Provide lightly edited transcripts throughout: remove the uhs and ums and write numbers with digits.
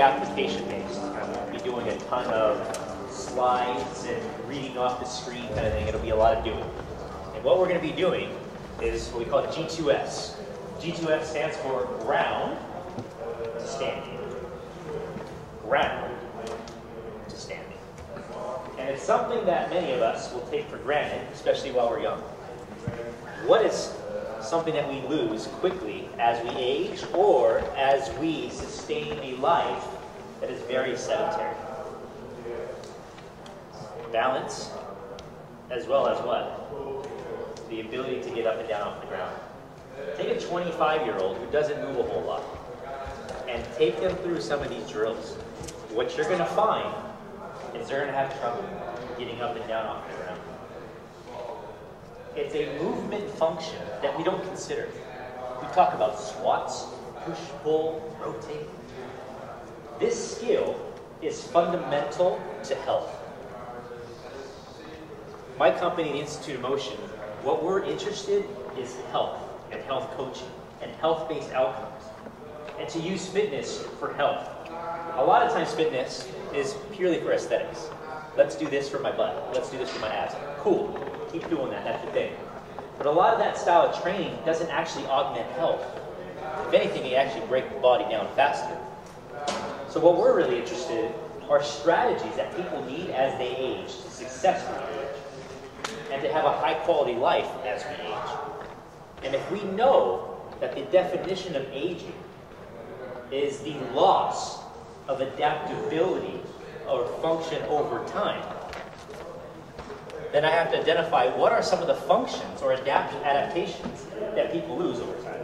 application-based. I won't be doing a ton of slides and reading off the screen kind of thing. It'll be a lot of doing. And what we're going to be doing is what we call G2S. G2S stands for ground to standing. Ground to standing. And it's something that many of us will take for granted, especially while we're young. What is something that we lose quickly as we age or as we sustain a life that is very sedentary? Balance, as well as what? The ability to get up and down off the ground. Take a 25-year-old who doesn't move a whole lot and take them through some of these drills. What you're going to find is they're going to have trouble getting up and down off the ground. It's a movement function that we don't consider. We talk about squats, push, pull, rotate. This skill is fundamental to health. My company, the Institute of Motion, what we're interested in is health and health coaching and health-based outcomes, and to use fitness for health. A lot of times fitness is purely for aesthetics. Let's do this for my butt. Let's do this for my abs. Cool. Keep doing that. That's the thing. But a lot of that style of training doesn't actually augment health. If anything, it actually breaks the body down faster. So what we're really interested in are strategies that people need as they age to successfully age and to have a high-quality life as we age. And if we know that the definition of aging is the loss of adaptability or function over time, then I have to identify what are some of the functions or adaptations that people lose over time.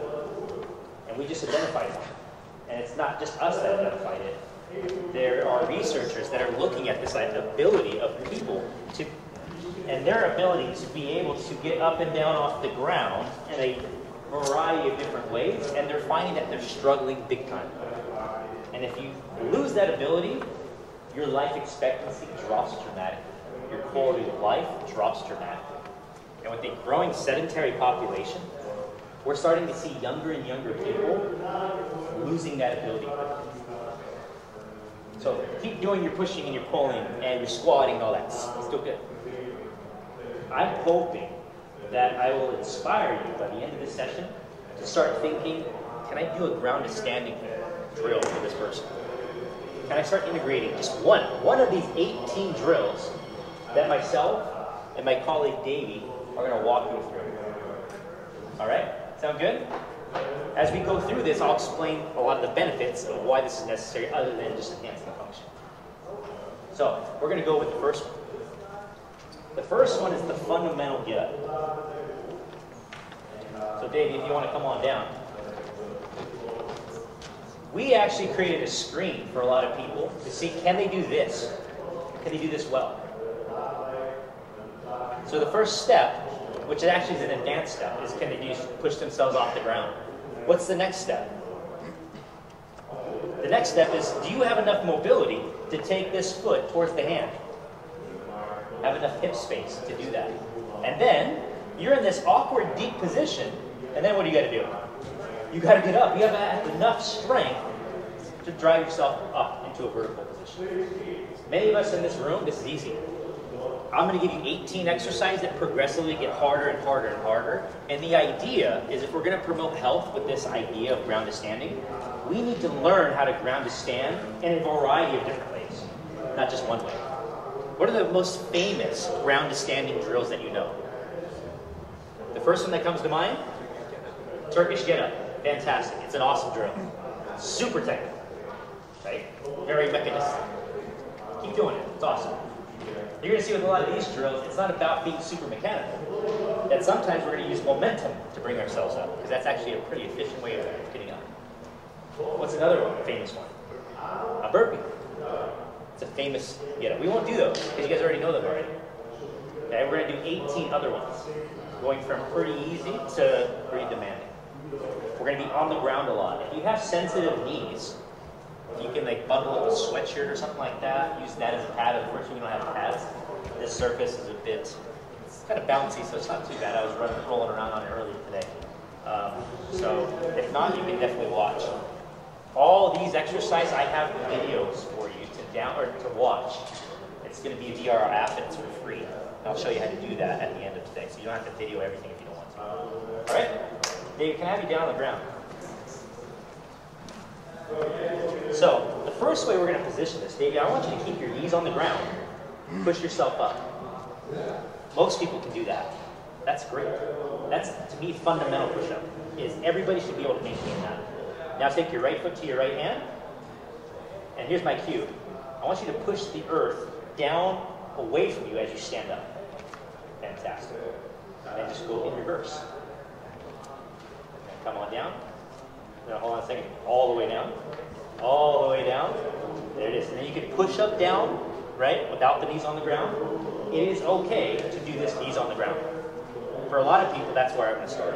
And we just identified them. And it's not just us that identified it. There are researchers that are looking at this ability of people to, and their ability to be able to get up and down off the ground in a variety of different ways, and they're finding that they're struggling big time. And if you lose that ability, your life expectancy drops dramatically. Your quality of life drops dramatically. And with a growing sedentary population, we're starting to see younger and younger people losing that ability. So keep doing your pushing and your pulling and your squatting and all that. It's still good. I'm hoping that I will inspire you by the end of this session to start thinking, can I do a ground to standing drill for this person? Can I start integrating just one of these 18 drills that myself and my colleague Davey are going to walk you through? All right? Sound good? As we go through this, I'll explain a lot of the benefits of why this is necessary other than just enhancing the function. So, we're going to go with the first one. The first one is the fundamental get up. So Davey, if you want to come on down. We actually created a screen for a lot of people to see, can they do this? Can they do this well? So the first step, which actually is an advanced step, is can they push themselves off the ground? What's the next step? The next step is, do you have enough mobility to take this foot towards the hand? Have enough hip space to do that? And then, you're in this awkward deep position, and then what do you got to do? You got to get up. You have to have enough strength to drive yourself up into a vertical position. Many of us in this room, this is easy. I'm going to give you 18 exercises that progressively get harder and harder and harder. And the idea is if we're going to promote health with this idea of ground to standing, we need to learn how to ground to stand in a variety of different ways, not just one way. What are the most famous ground to standing drills that you know? The first one that comes to mind? Turkish get-up. Fantastic. It's an awesome drill. Super technical. Right? Very mechanistic. Keep doing it. It's awesome. You're going to see with a lot of these drills, it's not about being super mechanical. That sometimes we're going to use momentum to bring ourselves up, because that's actually a pretty efficient way of getting up. What's another one, famous one? A burpee. It's a famous get-up. We won't do those, because you guys already know them already. Okay, we're going to do 18 other ones, going from pretty easy to pretty demanding. We're going to be on the ground a lot. If you have sensitive knees, you can like bundle up a sweatshirt or something like that, use that as a pad. Unfortunately, we don't have pads. This surface is a bit, it's kind of bouncy, so it's not too bad. I was rolling around on it earlier today. So if not, you can definitely watch. All these exercises, I have videos for you to watch. It's going to be a VR app and it's for free. I'll show you how to do that at the end of today, so you don't have to video everything if you don't want to. All right? Dave, can I have you down on the ground? So, the first way we're going to position this, Davey, I want you to keep your knees on the ground. Push yourself up. Most people can do that. That's great. That's, to me, fundamental push-up, is everybody should be able to maintain that. Now take your right foot to your right hand, and here's my cue. I want you to push the earth down away from you as you stand up. Fantastic. And just go in reverse. Come on down. Now hold on a second. All the way down. All the way down. There it is. And then you can push up, down, right, without the knees on the ground. It is okay to do this knees on the ground. For a lot of people, that's where I'm going to start.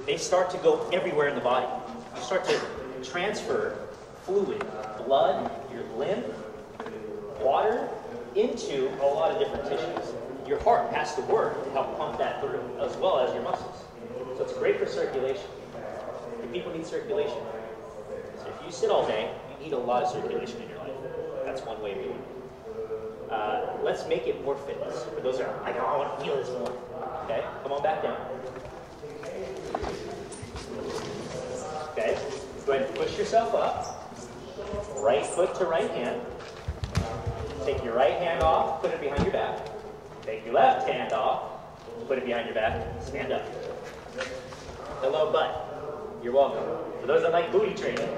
They start to go everywhere in the body. You start to transfer fluid, blood, your lymph, water, into a lot of different tissues. Your heart has to work to help pump that through, as well as your muscles. So it's great for circulation. Your people need circulation. So if you sit all day, you need a lot of circulation in your life. That's one way of doing it. Let's make it more fitness. For those who are, I want to feel this more. Okay, come on back down. Okay, go ahead and push yourself up. Right foot to right hand. Take your right hand off, put it behind your back. Take your left hand off, put it behind your back, stand up. Hello, butt. You're welcome. For those that like booty training,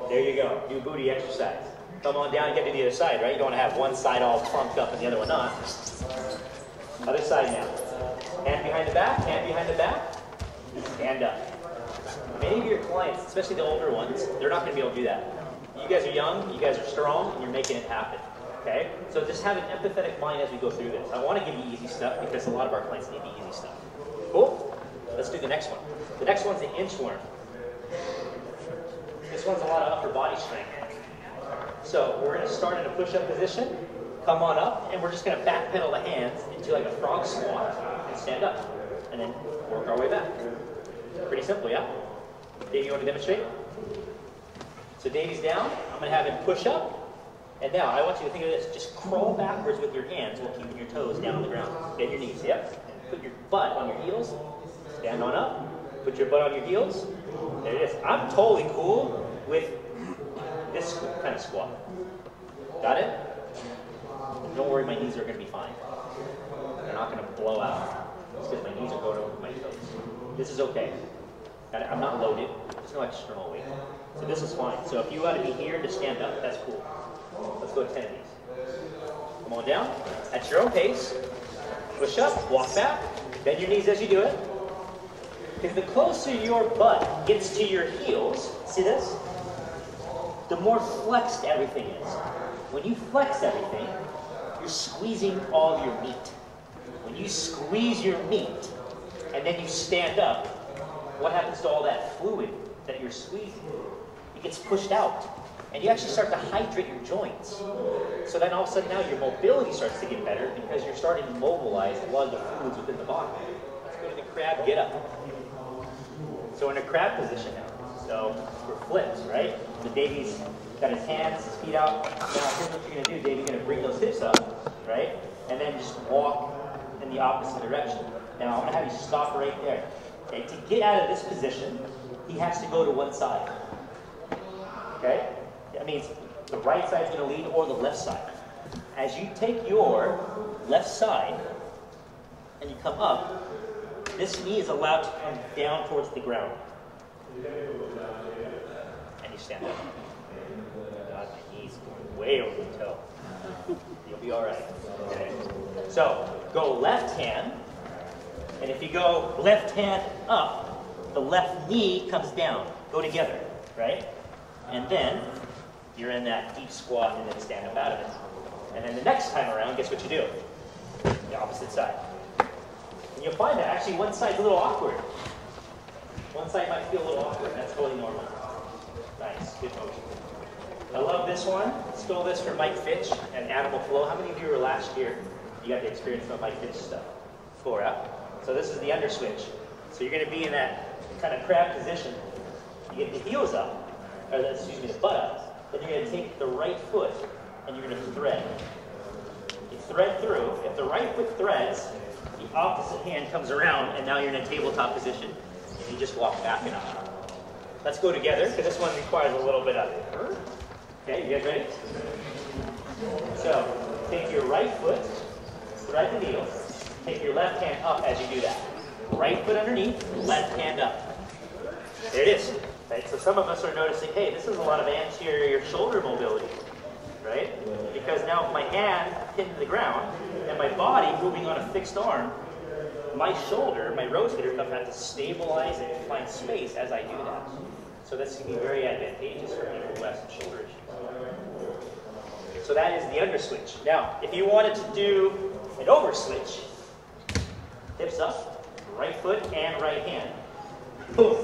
there you go. Do booty exercise. Come on down and get to the other side, right? You don't want to have one side all plumped up and the other one not. Other side now. Hand behind the back, hand behind the back. Stand up. Many of your clients, especially the older ones, they're not going to be able to do that. You guys are young, you guys are strong, and you're making it happen. Okay? So just have an empathetic mind as we go through this. I want to give you easy stuff because a lot of our clients need the easy stuff. Cool? Let's do the next one. The next one's the inchworm. This one's a lot of upper body strength. So we're going to start in a push-up position, come on up, and we're just going to backpedal the hands into like a frog squat and stand up. And then work our way back. Pretty simple, yeah? Dave, you want to demonstrate? So Davey's down. I'm going to have him push up. And now I want you to think of this. Just crawl backwards with your hands while keeping your toes down on the ground. Bend your knees, yep. And put your butt on your heels. Stand on up. Put your butt on your heels. There it is. I'm totally cool with this kind of squat. Got it? Don't worry, my knees are going to be fine. They're not going to blow out. It's because my knees are going over my toes. This is okay. Got it? I'm not loaded. There's no external weight. So this is fine. So if you want to be here to stand up, that's cool. Let's go 10 of these. Come on down. At your own pace. Push up, walk back. Bend your knees as you do it. Because the closer your butt gets to your heels, see this? The more flexed everything is. When you flex everything, you're squeezing all your meat. When you squeeze your meat, and then you stand up, what happens to all that fluid that you're squeezing? It gets pushed out. And you actually start to hydrate your joints. So then all of a sudden now your mobility starts to get better because you're starting to mobilize a lot of the fluids within the body. Let's go to the crab, get up. So in a crab position now. So we're flips, right? So Davey's got his hands, his feet out. Now here's what you're going to do, Davey. You're going to bring those hips up, right? And then just walk in the opposite direction. Now I'm going to have you stop right there. Okay? To get out of this position, he has to go to one side. Okay? That means the right side is going to lead or the left side. As you take your left side and you come up, this knee is allowed to come down towards the ground. And you stand up. God, my knees going way over the toe. You'll be all right. Okay. So go left hand, and if you go left hand up, the left knee comes down. Go together, right? And then you're in that deep squat and then stand up out of it. And then the next time around, guess what you do? The opposite side. And you'll find that actually one side's a little awkward. One side might feel a little awkward. That's totally normal. Nice, good motion. I love this one. Stole this from Mike Fitch and Animal Flow. How many of you were last year? You got the experience of Mike Fitch stuff. Cool, yeah? So this is the under switch. So you're going to be in that kind of crab position. You get the heels up. or excuse me, the buttock, then you're going to take the right foot and you're going to thread. You thread through. If the right foot threads, the opposite hand comes around, and now you're in a tabletop position. And you just walk back and up. Let's go together, because this one requires a little bit of it. Okay, you guys ready? So, take your right foot, thread the needle, take your left hand up as you do that. Right foot underneath, left hand up. There it is. Right? So some of us are noticing, hey, this is a lot of anterior shoulder mobility, right? Because now my hand hitting the ground and my body moving on a fixed arm, my shoulder, my rotator cuff, has to stabilize and find space as I do that. So this can be very advantageous for people who have some shoulder issues. So that is the under switch. Now, if you wanted to do an over switch, hips up, right foot and right hand. Boom.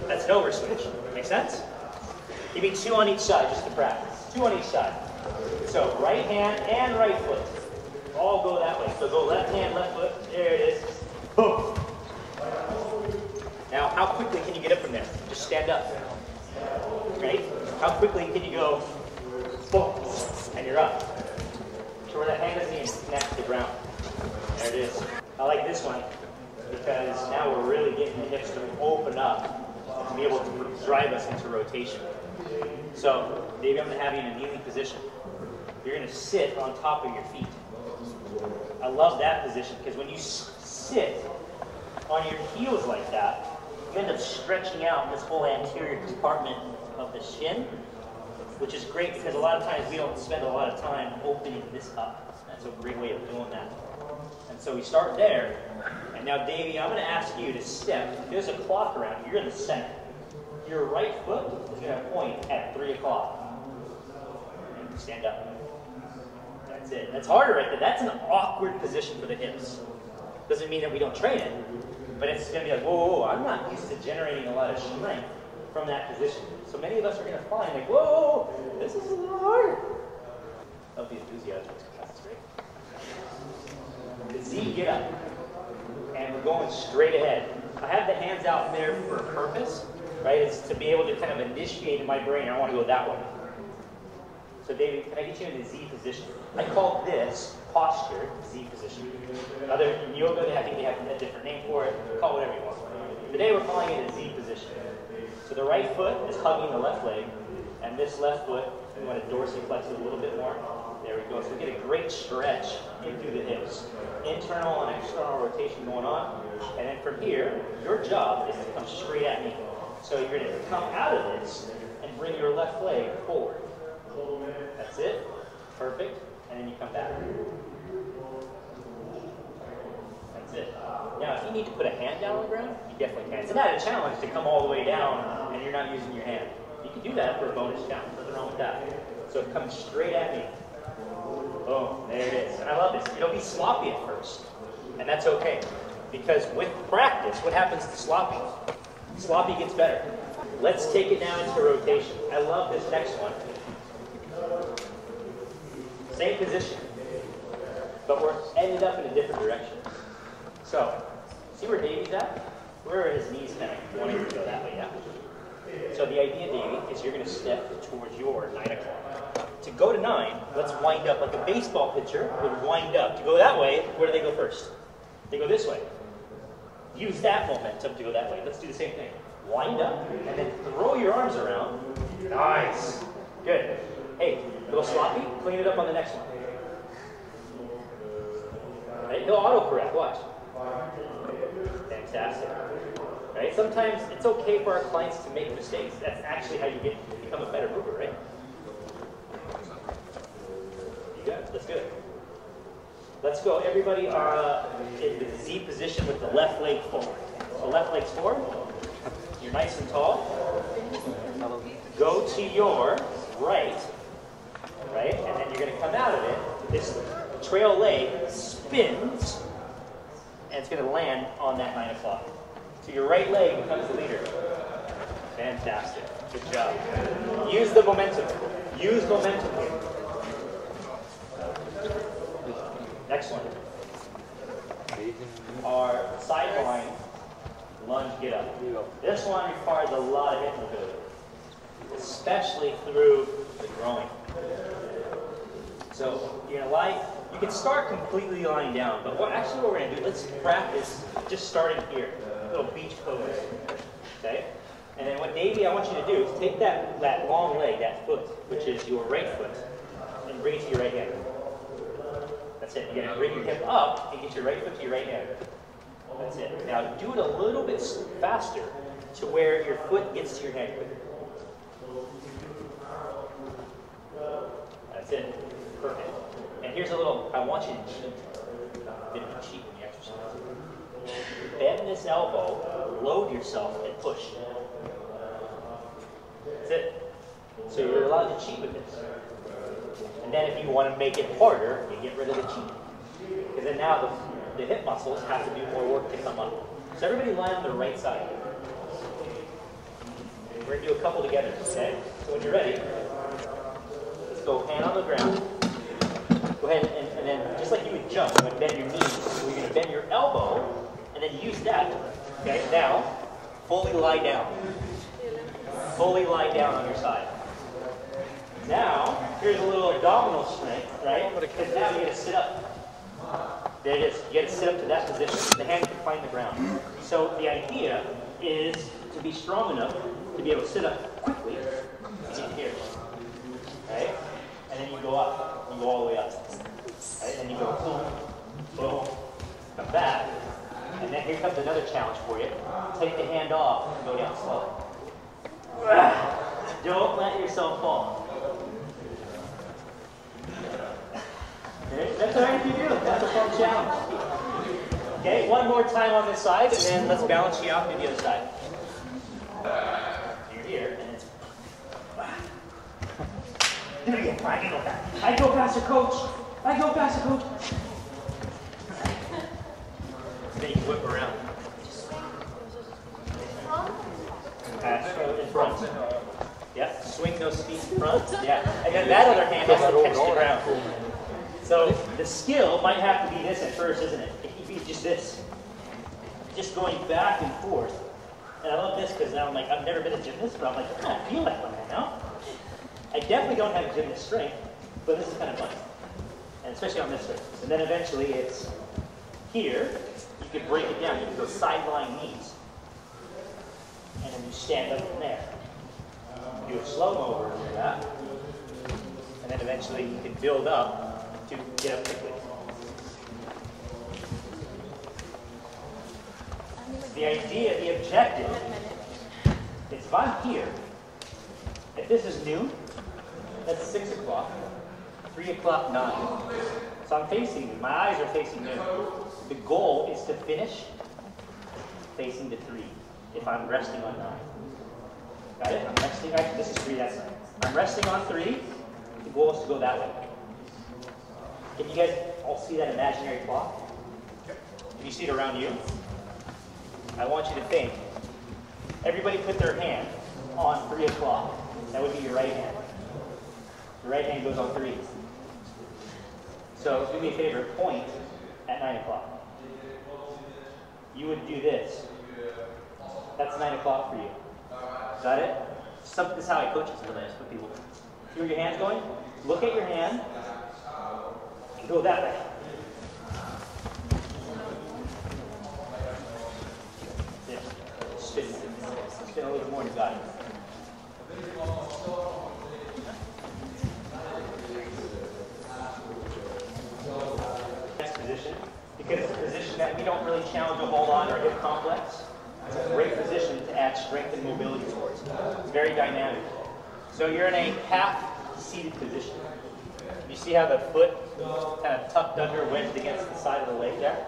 That's an over switch. Make sense? Give me 2 on each side just to practice. 2 on each side. So right hand and right foot. All go that way. So go left hand, left foot. There it is. Boom. Now, how quickly can you get up from there? Just stand up. Right? How quickly can you go, boom, and you're up? So where that hand doesn't even connect to the ground. There it is. I like this one because now we're really getting the hips to open up and be able to drive us into rotation. So, maybe I'm going to have you in a kneeling position. You're going to sit on top of your feet. I love that position because when you sit on your heels like that, you end up stretching out this whole anterior compartment of the shin, which is great because a lot of times we don't spend a lot of time opening this up. That's a great way of doing that. And so we start there, and now Davey, I'm going to ask you to step. There's a clock around you. You're in the center. Your right foot is going to point at 3 o'clock. And stand up. That's it. That's harder right there. That's an awkward position for the hips. Doesn't mean that we don't train it, but it's going to be like, whoa, whoa, whoa, I'm not used to generating a lot of strength from that position. So many of us are going to find like, whoa, this is a little hard. Love the enthusiasm. That's great. The Z, get up. And we're going straight ahead. I have the hands out there for a purpose, right? It's to be able to kind of initiate in my brain, I want to go that way. So David, can I get you in the Z position? I call this posture Z position. Other in yoga, I think they have a different name for it. Call it whatever you want. Today we're calling it a Z position. So the right foot is hugging the left leg, and this left foot, we want to dorsiflex it a little bit more. There we go. So we get a great stretch into the hips. Internal and external rotation going on. And then from here, your job is to come straight at me. So you're going to come out of this and bring your left leg forward. That's it. Perfect. And then you come back. That's it. Now, if you need to put a hand down on the ground, you definitely can. It's not a challenge to come all the way down and you're not using your hand. You can do that for a bonus challenge. Nothing wrong with that. So come straight at me. Boom. There it is. And I love this. It'll be sloppy at first. And that's okay. Because with practice, what happens to sloppy? Sloppy gets better. Let's take it now into rotation. I love this next one. Same position, but we're ended up in a different direction. So, see where Davey's at? Where are his knees kind of wanting to go that way, yeah? So the idea, Davey, is you're going to step towards your 9 o'clock. To go to 9, let's wind up like a baseball pitcher would wind up. To go that way, where do they go first? They go this way. Use that momentum to go that way. Let's do the same thing. Wind up, and then throw your arms around. Nice. Good. Hey, a little sloppy, clean it up on the next one. Right? He'll autocorrect, watch. Fantastic. Right? Sometimes it's okay for our clients to make mistakes. That's actually how you become a better mover, right? You got it. That's good. Let's go, everybody, in the Z position with the left leg forward. So left leg's forward. You're nice and tall. Go to your right, and then you're going to come out of it. This trail leg spins, and it's going to land on that 9 o'clock. So your right leg becomes the leader. Fantastic. Good job. Use the momentum. Use momentum here. Next one. Our sideline lunge get up. This this one requires a lot of hip mobility, especially through the groin. So you're gonna lie. You can start completely lying down, but what we're gonna do? Let's practice just starting here, a little beach pose. Okay. And then what Davey, I want you to do is take that long leg, that foot, which is your right foot, and bring it to your right hand. That's it. You're gonna bring your hip up and get your right foot to your right hand. That's it. Now do it a little bit faster to where your foot gets to your hand quicker. That's it. Perfect. And here's a little, I want you to cheat. A bit of a cheat when you exercise. Bend this elbow, load yourself, and push. That's it. So you're allowed to cheat with this. And then if you want to make it harder, you get rid of the cheat. Because then now the hip muscles have to do more work to come up. So everybody lie on the right side. We're going to do a couple together, okay? So when you're ready, let's go hand on the ground. Go ahead and then, just like you would jump, you would bend your knees. You're going to bend your elbow, and then use that. Okay, now, fully lie down. Fully lie down on your side. Now, here's a little abdominal strength, right? Because now you're going to sit up. There it is. You got to sit up to that position. The hand can find the ground. So the idea is to be strong enough to be able to sit up quickly to get here. Right? And then you go up. You go all the way up. Right? And then you go boom, boom, come back. And then here comes another challenge for you. Take the hand off and go down slow. Don't let yourself fall. That's all right if you do. That's a fun challenge. Okay, one more time on this side, and then let's balance you out to the other side. You're here, and it's... Do it again. I can go faster. I go faster, coach. I go faster, coach. Then you can whip around. In front. Yeah, swing those feet in front. Yeah, and then that other hand has to catch the ground. So the skill might have to be this at first, isn't it? It could be just this. Just going back and forth. And I love this because now I'm like, I've never been a gymnast, but I'm like, I feel like one right now. I definitely don't have gymnast strength, but this is kind of fun. And especially on this surface. And then eventually it's here. You can break it down. You can go sideline knees. And then you stand up from there. Do a slow-mo version of that. And then eventually you can build up to get up quickly. The idea, the objective, is if I'm here, if this is noon, that's 6 o'clock, 3 o'clock, 9. So I'm facing, my eyes are facing noon. The goal is to finish facing the 3 if I'm resting on 9. Got it? I'm resting, actually this is 3, that's 9. I'm resting on 3, the goal is to go that way. Can you guys all see that imaginary clock? Can you see it around you? I want you to think. Everybody put their hand on 3 o'clock. That would be your right hand. The right hand goes on 3. So do me a favor, point at 9 o'clock. You would do this. That's 9 o'clock for you. Got it? This is how I coach it sometimes with people. See where your hand's going? Look at your hand. Go that way. Yeah. Spin a little more and you got it. Next position, because it's a position that we don't really challenge a whole lot in our hip complex. It's a great position to add strength and mobility towards. It's very dynamic. So you're in a half-seated position. You see how the foot kind of tucked under, wedged against the side of the leg there?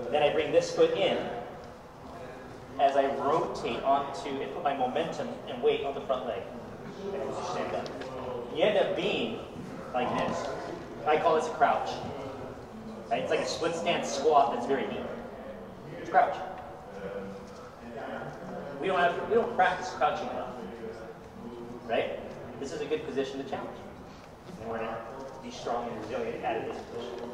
And then I bring this foot in as I rotate onto and put my momentum and weight on the front leg. And then just stand up. You end up being like this. I call this a crouch. Right? It's like a split stance squat that's very neat. It's crouch. We don't practice crouching enough. Right? This is a good position to challenge. And we're going to be strong and resilient out of this position.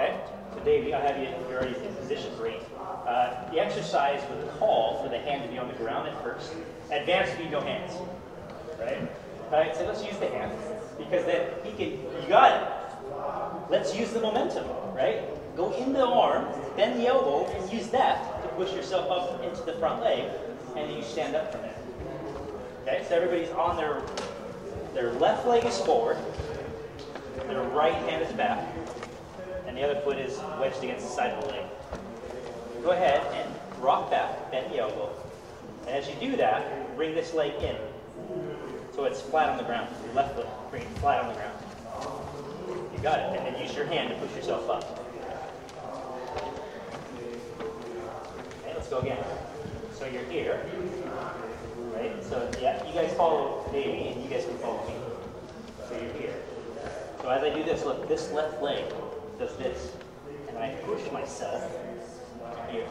Okay? So Dave, I'll have you, you're already in position, great. The exercise would call for the hand to be on the ground at first. Advanced would be no hands, right? Alright, so let's use the hand, because then you got it. Let's use the momentum, right? Go in the arm, bend the elbow, and use that to push yourself up into the front leg, and then you stand up from there. Okay, so everybody's on their left leg is forward, their right hand is back, and the other foot is wedged against the side of the leg. Go ahead and rock back, bend the elbow, and as you do that, bring this leg in, so it's flat on the ground. Your left foot, bring it flat on the ground. You got it, and then use your hand to push yourself up. Okay, let's go again. So you're here, right? So yeah, you guys follow Davey, and you guys can follow me. So you're here. So as I do this, look, this left leg does this, and I push myself here.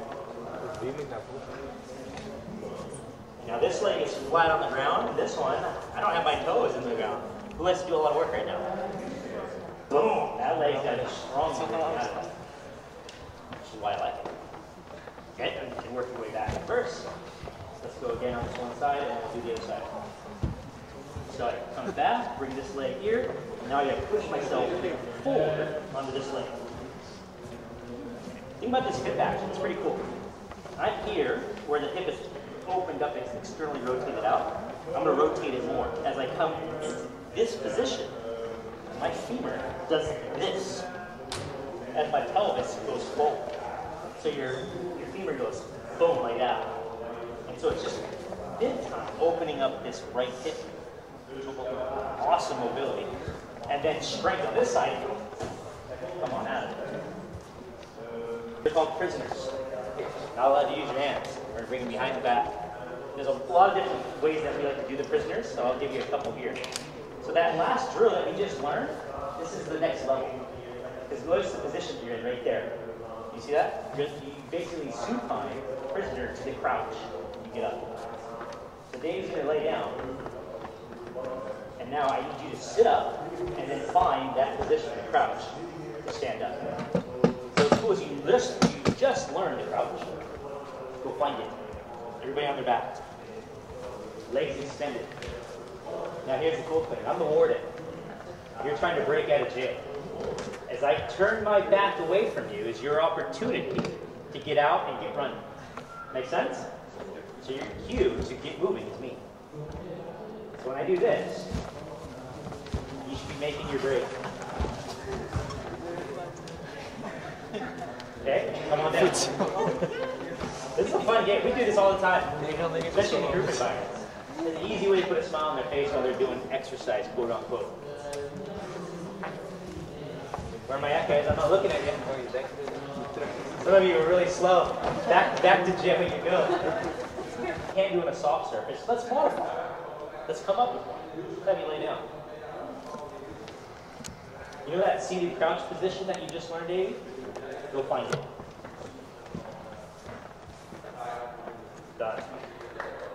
Now this leg is flat on the ground, and this one, I don't have my toes in the ground. Who has to do a lot of work right now? Boom! That leg's got a strong movement. Which is why I like it. Okay, and you can work your way back first. Let's go again on this one side, and we'll do the other side. So I come back, bring this leg here, and now I gotta push myself forward onto this leg. Think about this hip action, it's pretty cool. I'm here, where the hip is opened up, it's externally rotated out. I'm gonna rotate it more. As I come into this position, my femur does this as my pelvis goes forward. So your femur goes boom like that. And so it's just big time opening up this right hip. Awesome mobility. And then strength on this side. Come on out of it. They're called prisoners. Not allowed to use your hands. We're going to bring them behind the back. There's a lot of different ways that we like to do the prisoners, so I'll give you a couple here. So that last drill that we just learned, this is the next level. Because notice the position you're in right there. You see that? You basically supine prisoner to the crouch. You get up. So Dave's going to lay down. And now I need you to sit up and then find that position, the crouch, to stand up. So as cool as you just learned the crouch, go find it. Everybody on their back. Legs extended. Now here's the cool thing. I'm the warden. You're trying to break out of jail. As I turn my back away from you is your opportunity to get out and get running. Make sense? So your cue to get moving is me. So when I do this, you should be making your break. Okay? Come on down. This is a fun game. We do this all the time, especially in group environments. It's an easy way to put a smile on their face while they're doing exercise, quote unquote. Where am I at, guys? I'm not looking at you. Some of you are really slow. Back to gym when you go. You can't do it on a soft surface. Let's modify. Let's come up with one. Let me lay down. You know that seated crouch position that you just learned, Davey? Go find it. Done.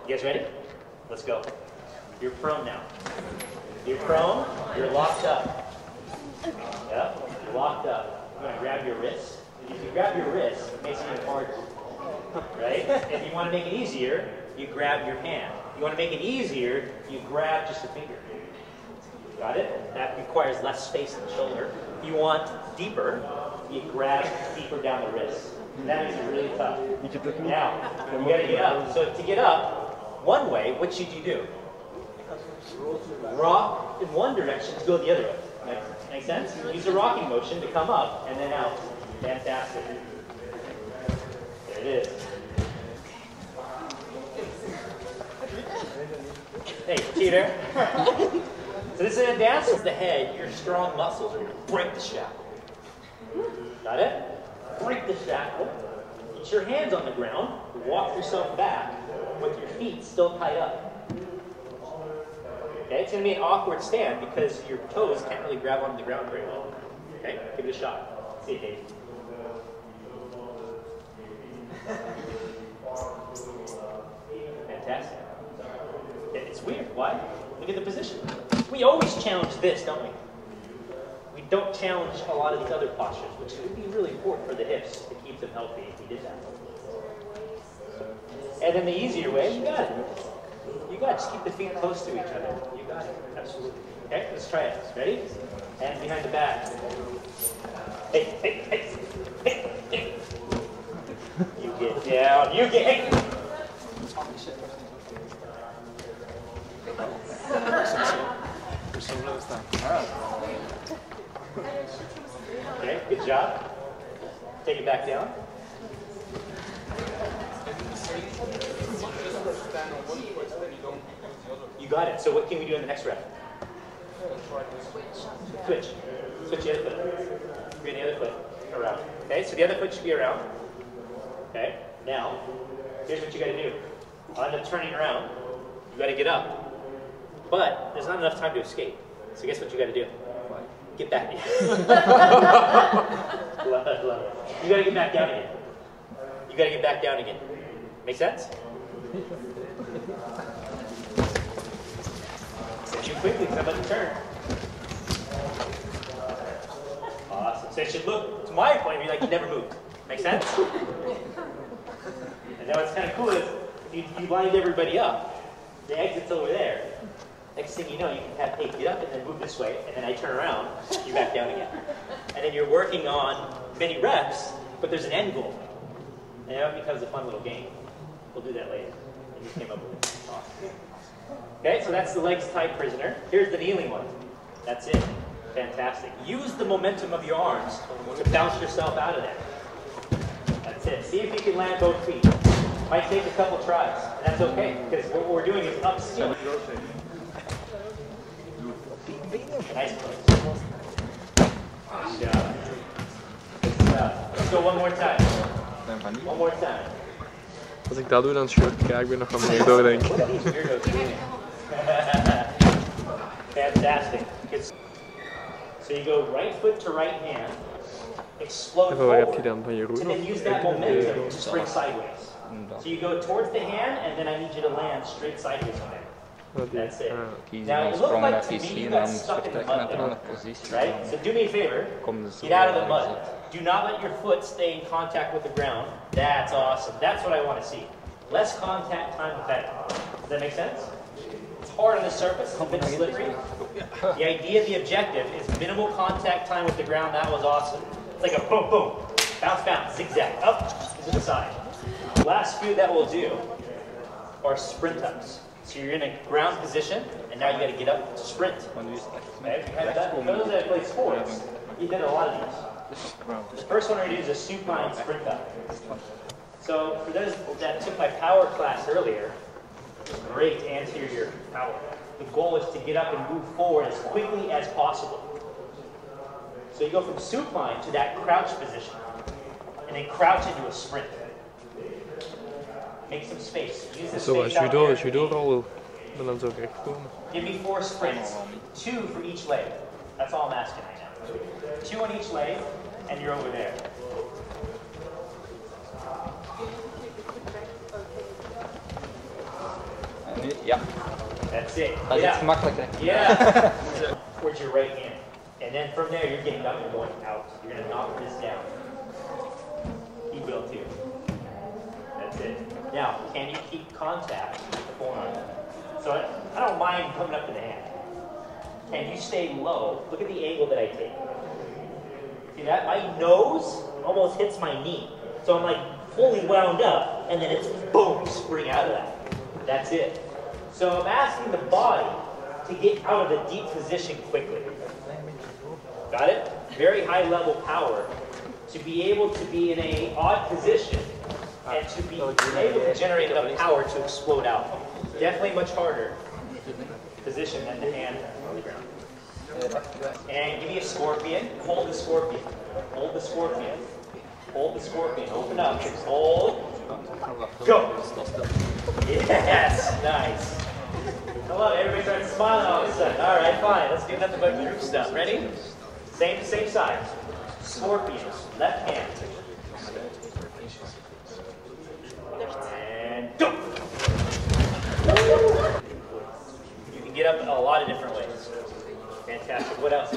You guys ready? Let's go. You're prone now. You're prone. You're locked up. Yep. You're locked up. I'm going to grab your wrist. If you grab your wrist, it makes it even harder. Right? If you want to make it easier, you grab your hand. If you want to make it easier, you grab just a finger. Got it? That requires less space in the shoulder. If you want deeper, you grab deeper down the wrist. That makes it really tough. Now, you got to get up. So to get up, one way, what should you do? Rock in one direction to go the other way. Make sense? Use a rocking motion to come up and then out. Fantastic. There it is. Hey, cheater. So this is a dance with the head. Your strong muscles are going to break the shackle. Got it? Break the shackle. Get your hands on the ground. Walk yourself back with your feet still tied up. Okay, it's going to be an awkward stand because your toes can't really grab onto the ground very well. Okay, give it a shot. See it, Dave. Fantastic. It's weird. Why? Look at the position. We always challenge this, don't we? We don't challenge a lot of these other postures, which would be really important for the hips to keep them healthy if you did that. And then the easier way, you got it. You got it. Just keep the feet close to each other. You got it. Absolutely. Okay, let's try it. Ready? Hands behind the back. Hey, hey, hey, hey, hey. You get down. You get. Hey. Okay, good job. Take it back down. You got it. So what can we do in the next rep? Switch. Switch the other foot. Bring the other foot around. Okay, so the other foot should be around. Okay, now, here's what you got to do. On the turning around, you got to get up. But there's not enough time to escape. So guess what you got to do? Get back. Love it, love it. You got to get back down again. You got to get back down again. Make sense? Set you quickly because I'm about to turn. Awesome. So it should look, to my point of view, like you never moved. Make sense? And now what's kind of cool is you lined everybody up. The exit's over there. Next thing you know, you can have, hey, get up and then move this way, and then I turn around, you're back down again. And then you're working on many reps, but there's an end goal. And that becomes a fun little game. We'll do that later. And you came up with it. Awesome. Okay, so that's the legs tied prisoner. Here's the kneeling one. That's it. Fantastic. Use the momentum of your arms to bounce yourself out of there. That's it. See if you can land both feet. Might take a couple tries, and that's okay, because what we're doing is upskill. Nice place. Good job. Good stuff. Let's go one more time. One more time. Als ik dat doe, dan scheurt ik eigenlijk weer nog wat meer door, denk ik. Fantastic. So you go right foot to right hand, explode Even waar heb je forward, dan van je roer? and then use that momentum to spring sideways. So you go towards the hand, and then I need you to land straight sideways on it. That's it. Now it looked like to me you got stuck in the mud there, right? So do me a favor, get out of the mud. Do not let your foot stay in contact with the ground. That's awesome. That's what I want to see. Less contact time with that. Does that make sense? It's hard on the surface, it's a bit slippery. The idea, the objective is minimal contact time with the ground. That was awesome. It's like a boom, boom, bounce, bounce, zigzag, up to the side. Last few that we'll do are sprint ups. So you're in a ground position, and now you got to get up to sprint. Okay, if you have that, for those that play sports, you did a lot of these. The first one we're going to do is a supine sprint up. So for those that took my power class earlier, great anterior power. The goal is to get up and move forward as quickly as possible. So you go from supine to that crouch position, and then crouch into a sprint. Make some space. Use the Zo, space out there. judo al dan zou ik recht komen. Give me 4 sprints, 2 for each leg. That's all I'm asking right now. 2 on each leg, and you're over there. Ja. That's it. Dat is iets makkelijker. Yeah. Towards your right hand. And then from there, you're getting up and going out. You're going to knock this down. He will too. That's it. Now, can you keep contact with the forearm? So I don't mind coming up to the hand. Can you stay low? Look at the angle that I take. See that? My nose almost hits my knee. So I'm like fully wound up, and then it's boom, spring out of that. That's it. So I'm asking the body to get out of the deep position quickly. Got it? Very high level power to be able to be in an odd position and to be able to generate enough power to explode out. Definitely much harder position than the hand on the ground. And give me a scorpion. Hold the scorpion. Hold the scorpion. Hold the scorpion. Open up. Hold. Go. Yes. Nice. Hello. Everybody starts smiling all of a sudden. All right, fine. Let's do nothing but group stuff. Ready? Same side. Scorpions. Left hand. And go. You can get up in a lot of different ways. Fantastic. What else?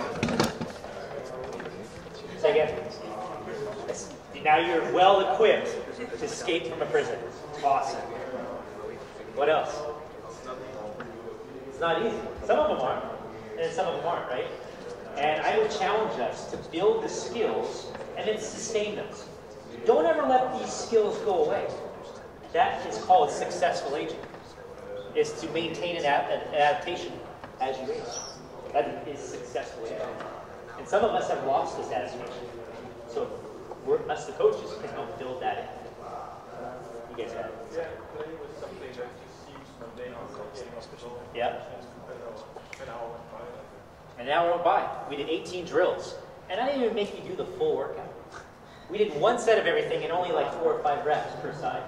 Now you're well equipped to escape from a prison. Awesome. What else? It's not easy. Some of them are, and some of them aren't, right? And I would challenge us to build the skills and then sustain them. Don't ever let these skills go away. That is called successful aging. Is to maintain an adaptation as you age. That is successful aging. And some of us have lost this adaptation. So us, the coaches, can help build that in. You guys have it. Yeah, playing with something that just seems mundane or getting off. Yeah. An hour went by. An hour went by. We did 18 drills. And I didn't even make you do the full workout. We did one set of everything and only like 4 or 5 reps per side.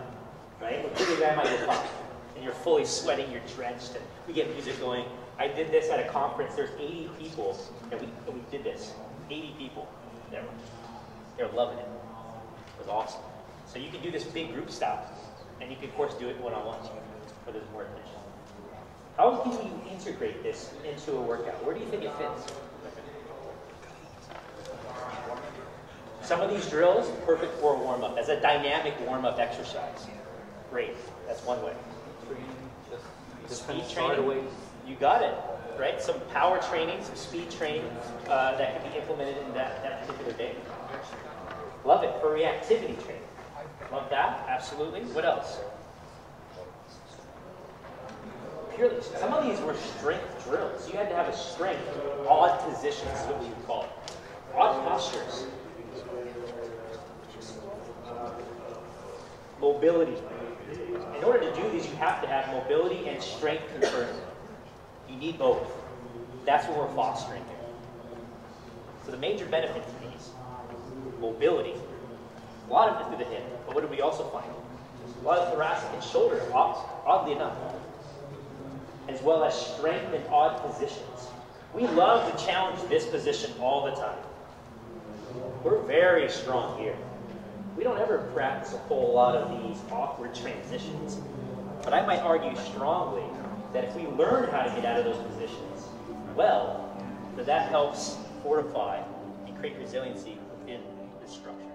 Right? With the guy might do 5. And you're fully sweating, you're drenched, and we get music going. I did this at a conference. There's 80 people, and we did this. 80 people. They're loving it. It was awesome. So you can do this big group style, and you can, of course, do it one-on-one, where there's more attention. How do you integrate this into a workout? Where do you think it fits? Some of these drills, perfect for a warm-up, as a dynamic warm-up exercise. Great. That's one way. Speed training. You got it. Right? Some power training, some speed training that can be implemented in that particular day. Love it. For reactivity training. Love that. Absolutely. What else? Purely. Some of these were strength drills. You had to have a strength. Odd positions is what we would call it. Odd postures. Mobility. In order to do these, you have to have mobility and strength concurrently. You need both. That's what we're fostering here. So the major benefits of these, mobility. A lot of it through the hip, but what do we also find? A lot of thoracic and shoulder, oddly enough, as well as strength in odd positions. We love to challenge this position all the time. We're very strong here. We don't ever practice a whole lot of these awkward transitions. But I might argue strongly that if we learn how to get out of those positions, well, that helps fortify and create resiliency within the structure.